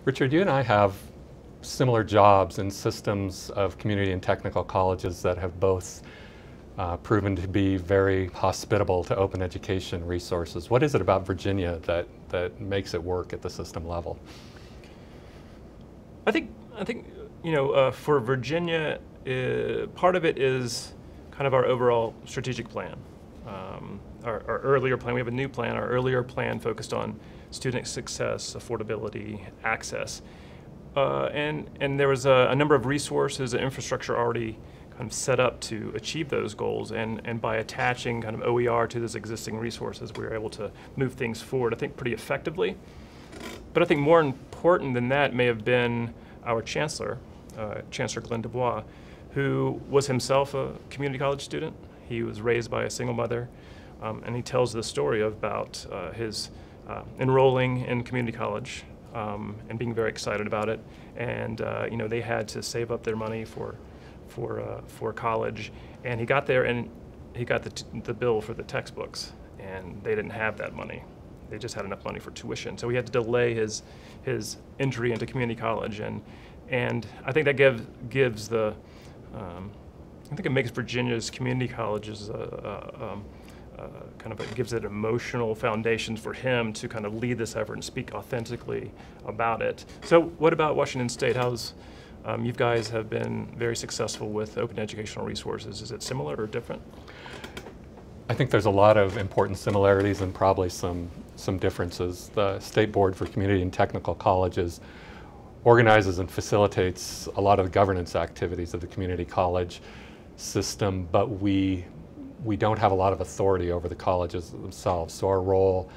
Richard, you and I have similar jobs in systems of community and technical colleges that have both proven to be very hospitable to open education resources. What is it about Virginia that makes it work at the system level? I think for Virginia, part of it is kind of our overall strategic plan. Our earlier plan, we have a new plan. Our earlier plan focused on student success, affordability, access, and there was a number of resources and infrastructure already kind of set up to achieve those goals, and by attaching kind of OER to those existing resources, we were able to move things forward, I think, pretty effectively. But I think more important than that may have been our Chancellor, Chancellor Glenn DuBois, who was himself a community college student. He was raised by a single mother, and he tells the story about his enrolling in community college and being very excited about it. And they had to save up their money for college, and he got there and he got the bill for the textbooks, and they didn't have that money. They just had enough money for tuition, so he had to delay his entry into community college, and I think that gives the I think it makes Virginia's community colleges gives it emotional foundations for him to kind of lead this effort and speak authentically about it. So what about Washington State? You guys have been very successful with open educational resources. Is it similar or different? I think there's a lot of important similarities and probably some differences. The State Board for Community and Technical Colleges organizes and facilitates a lot of the governance activities of the community college system, but we don't have a lot of authority over the colleges themselves. So our role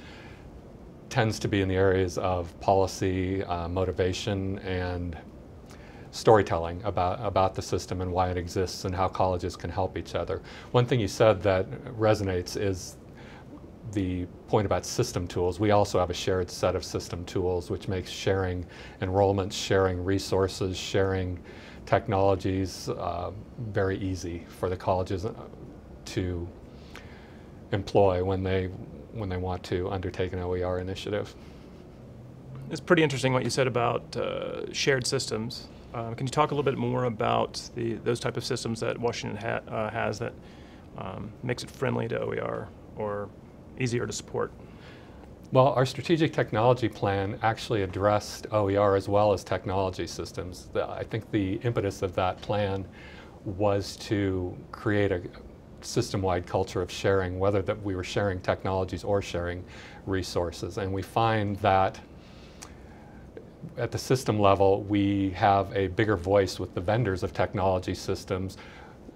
tends to be in the areas of policy, motivation, and storytelling about the system and why it exists and how colleges can help each other. One thing you said that resonates is the point about system tools. We also have a shared set of system tools, which makes sharing enrollments, sharing resources, sharing technologies very easy for the colleges to employ when they want to undertake an OER initiative. It's pretty interesting what you said about shared systems. Can you talk a little bit more about those type of systems that Washington has that makes it friendly to OER or easier to support? Well, our strategic technology plan actually addressed OER as well as technology systems. I think the impetus of that plan was to create a system-wide culture of sharing, whether that we were sharing technologies or sharing resources. And we find that at the system level, we have a bigger voice with the vendors of technology systems,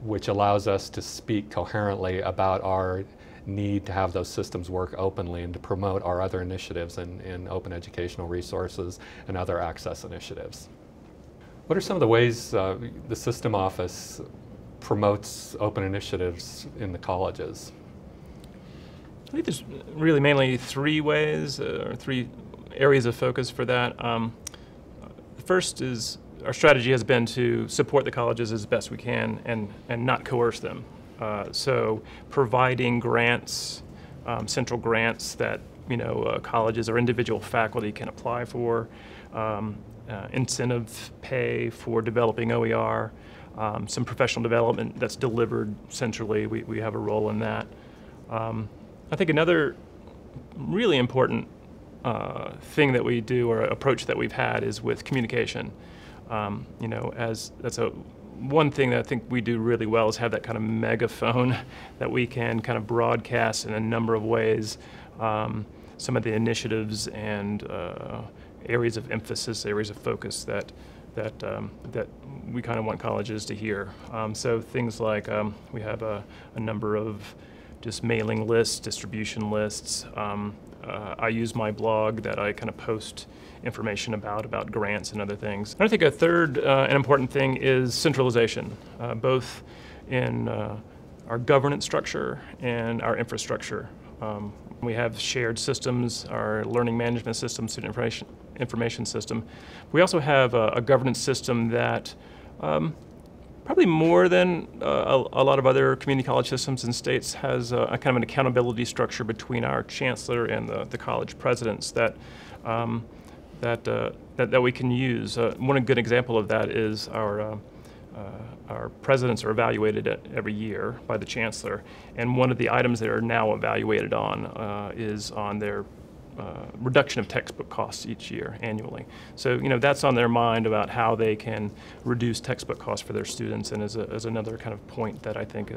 which allows us to speak coherently about our need to have those systems work openly and to promote our other initiatives in open educational resources and other access initiatives. What are some of the ways the system office promotes open initiatives in the colleges? I think there's really mainly three ways or three areas of focus for that. The first is our strategy has been to support the colleges as best we can and not coerce them. So providing grants, central grants that colleges or individual faculty can apply for, incentive pay for developing OER, some professional development that's delivered centrally. We have a role in that. I think another really important thing that we do or approach that we've had is with communication. As that's one thing that I think we do really well is have that kind of megaphone that we can kind of broadcast in a number of ways some of the initiatives and areas of emphasis, areas of focus that we kind of want colleges to hear. So things like we have a number of just mailing lists, distribution lists. I use my blog that I kind of post information about grants and other things. And I think a third and important thing is centralization, both in our governance structure and our infrastructure. We have shared systems, our learning management system, student information system. We also have a governance system that probably more than a lot of other community college systems in states has a kind of an accountability structure between our chancellor and the college presidents that that we can use. One good example of that is our presidents are evaluated every year by the Chancellor, and one of the items they are now evaluated on is on their reduction of textbook costs each year, annually. So, that's on their mind about how they can reduce textbook costs for their students, and as another kind of point that I think,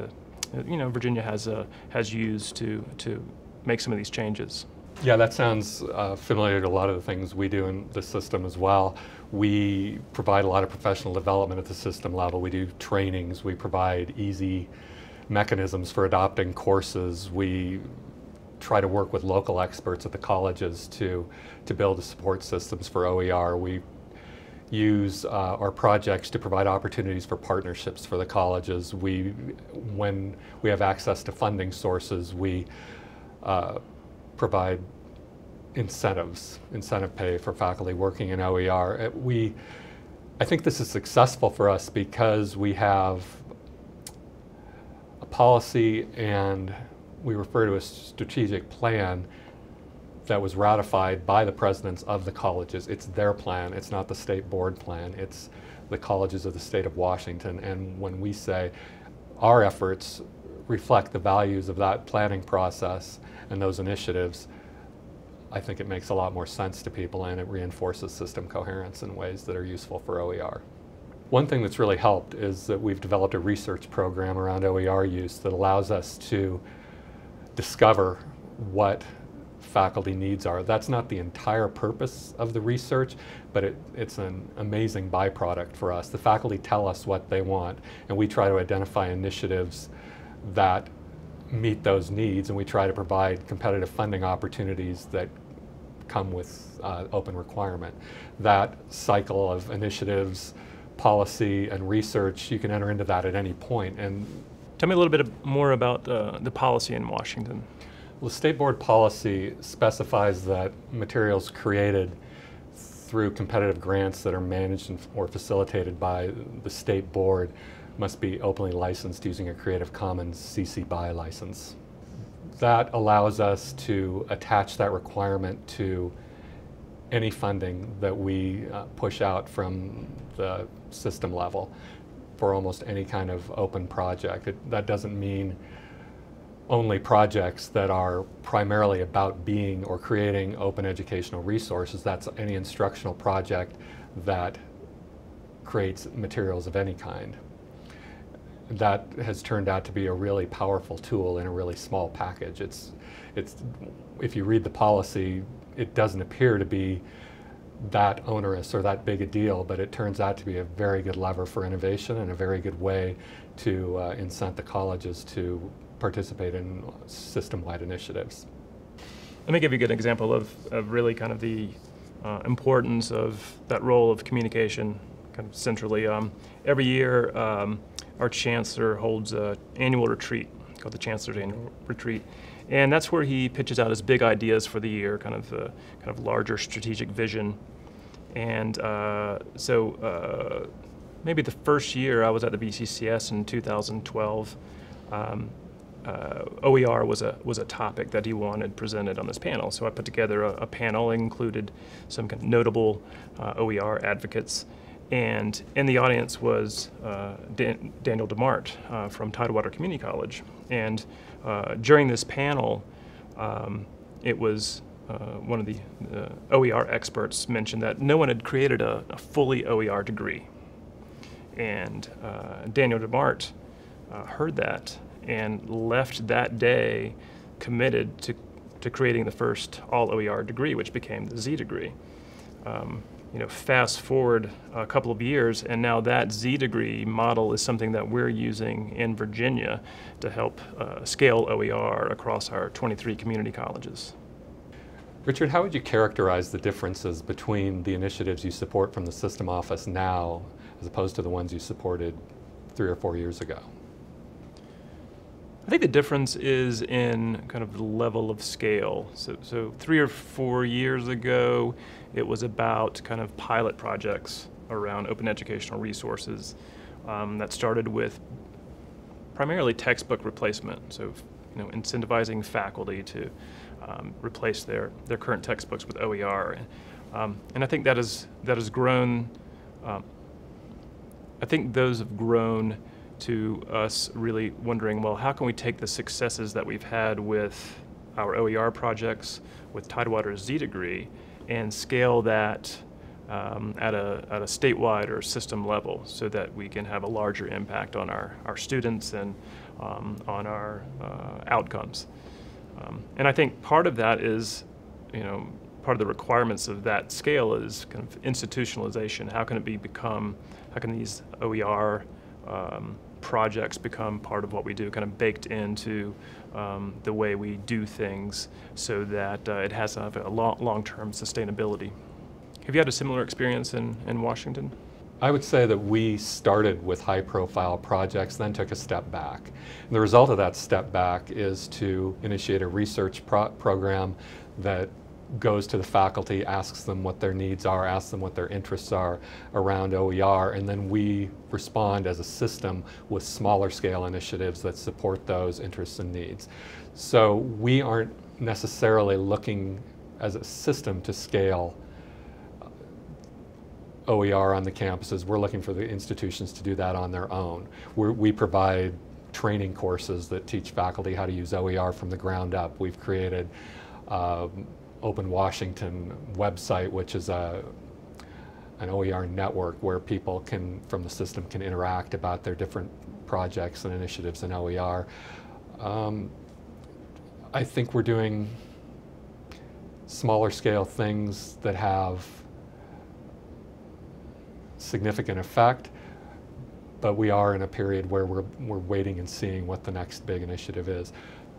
Virginia has used to make some of these changes. Yeah, that sounds familiar to a lot of the things we do in the system as well. We provide a lot of professional development at the system level. We do trainings. We provide easy mechanisms for adopting courses. We try to work with local experts at the colleges to build the support systems for OER. We use our projects to provide opportunities for partnerships for the colleges. When we have access to funding sources, we provide incentive pay for faculty working in OER. I think this is successful for us because we have a policy, and we refer to a strategic plan that was ratified by the presidents of the colleges. It's their plan, it's not the state board plan, it's the colleges of the state of Washington. And when we say our efforts reflect the values of that planning process and those initiatives, I think it makes a lot more sense to people, and it reinforces system coherence in ways that are useful for OER. One thing that's really helped is that we've developed a research program around OER use that allows us to discover what faculty needs are. That's not the entire purpose of the research, but it's an amazing byproduct for us. The faculty tell us what they want, and we try to identify initiatives that meet those needs, and we try to provide competitive funding opportunities that come with open requirement. That cycle of initiatives, policy, and research, you can enter into that at any point. And tell me a little bit more about the policy in Washington. Well, the state board policy specifies that materials created through competitive grants that are managed or facilitated by the state board must be openly licensed using a Creative Commons CC BY license. That allows us to attach that requirement to any funding that we push out from the system level for almost any kind of open project. That doesn't mean only projects that are primarily about being or creating open educational resources. That's any instructional project that creates materials of any kind. That has turned out to be a really powerful tool in a really small package. If you read the policy, it doesn't appear to be that onerous or that big a deal, but it turns out to be a very good lever for innovation and a very good way to incent the colleges to participate in system-wide initiatives. Let me give you a good example of really kind of the importance of that role of communication kind of centrally. Every year, our Chancellor holds an annual retreat called the Chancellor's Annual Retreat, and that's where he pitches out his big ideas for the year, kind of larger strategic vision. And maybe the first year I was at the BCCS in 2012, OER was a topic that he wanted presented on this panel. So I put together a panel that included some kind of notable OER advocates. And in the audience was Daniel DeMart from Tidewater Community College. And during this panel, it was one of the OER experts mentioned that no one had created a fully OER degree. And Daniel DeMart heard that and left that day committed to creating the first all OER degree, which became the Z degree. Fast forward a couple of years, and now that Z degree model is something that we're using in Virginia to help scale OER across our 23 community colleges. Richard, how would you characterize the differences between the initiatives you support from the system office now as opposed to the ones you supported 3 or 4 years ago? I think the difference is in kind of the level of scale. So 3 or 4 years ago, it was about kind of pilot projects around open educational resources that started with primarily textbook replacement. So, incentivizing faculty to replace their current textbooks with OER. And I think that has grown. I think those have grown to us really wondering, well, how can we take the successes that we've had with our OER projects, with Tidewater's Z-Degree, and scale that at a statewide or system level so that we can have a larger impact on our students and on our outcomes. And I think part of that is, part of the requirements of that scale is kind of institutionalization. How can these OER projects become part of what we do, kind of baked into the way we do things so that it has a long-term sustainability. Have you had a similar experience in Washington? I would say that we started with high-profile projects, then took a step back. And the result of that step back is to initiate a research program that goes to the faculty, asks them what their needs are, asks them what their interests are around OER, and then we respond as a system with smaller scale initiatives that support those interests and needs. So we aren't necessarily looking as a system to scale OER on the campuses. We're looking for the institutions to do that on their own. We provide training courses that teach faculty how to use OER from the ground up. We've created Open Washington website, which is an OER network where people from the system can interact about their different projects and initiatives in OER. I think we're doing smaller scale things that have significant effect, but we are in a period where we're waiting and seeing what the next big initiative is.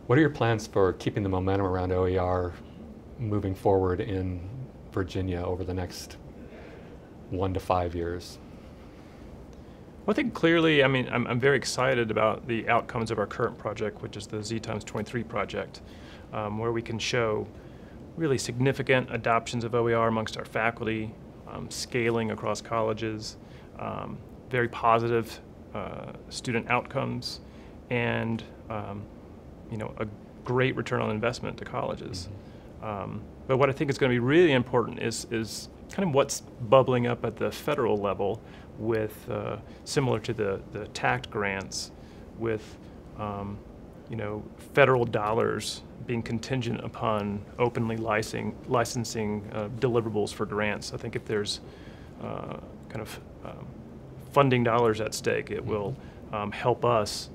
What are your plans for keeping the momentum around OER moving forward in Virginia over the next 1 to 5 years? Well, I think clearly, I'm very excited about the outcomes of our current project, which is the Z×23 project, where we can show really significant adoptions of OER amongst our faculty, scaling across colleges, very positive student outcomes, and a great return on investment to colleges. But what I think is going to be really important is kind of what's bubbling up at the federal level with, similar to the TACT grants, with federal dollars being contingent upon openly licensing deliverables for grants. I think if there's kind of funding dollars at stake, it will help us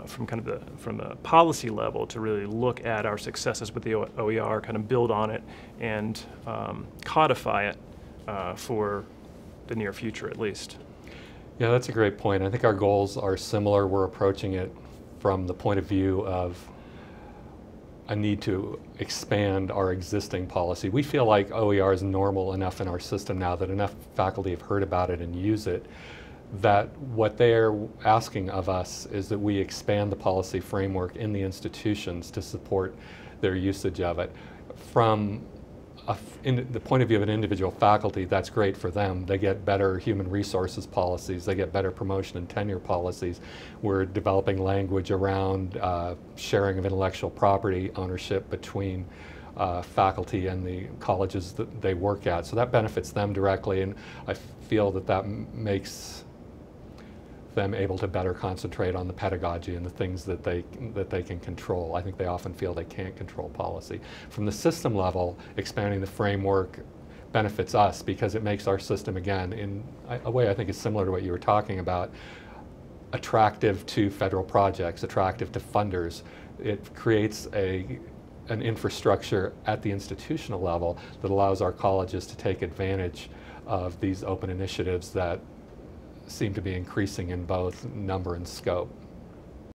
from the policy level to really look at our successes with the OER, kind of build on it and codify it for the near future at least. Yeah, that's a great point. I think our goals are similar. We're approaching it from the point of view of a need to expand our existing policy. We feel like OER is normal enough in our system now that enough faculty have heard about it and use it, that what they're asking of us is that we expand the policy framework in the institutions to support their usage of it. From the point of view of an individual faculty, that's great for them. They get better human resources policies, they get better promotion and tenure policies. We're developing language around sharing of intellectual property ownership between faculty and the colleges that they work at. So that benefits them directly, and I feel that makes them able to better concentrate on the pedagogy and the things that they can control. I think they often feel they can't control policy. From the system level, expanding the framework benefits us because it makes our system, again, in a way I think is similar to what you were talking about, attractive to federal projects, attractive to funders. It creates an infrastructure at the institutional level that allows our colleges to take advantage of these open initiatives that seem to be increasing in both number and scope.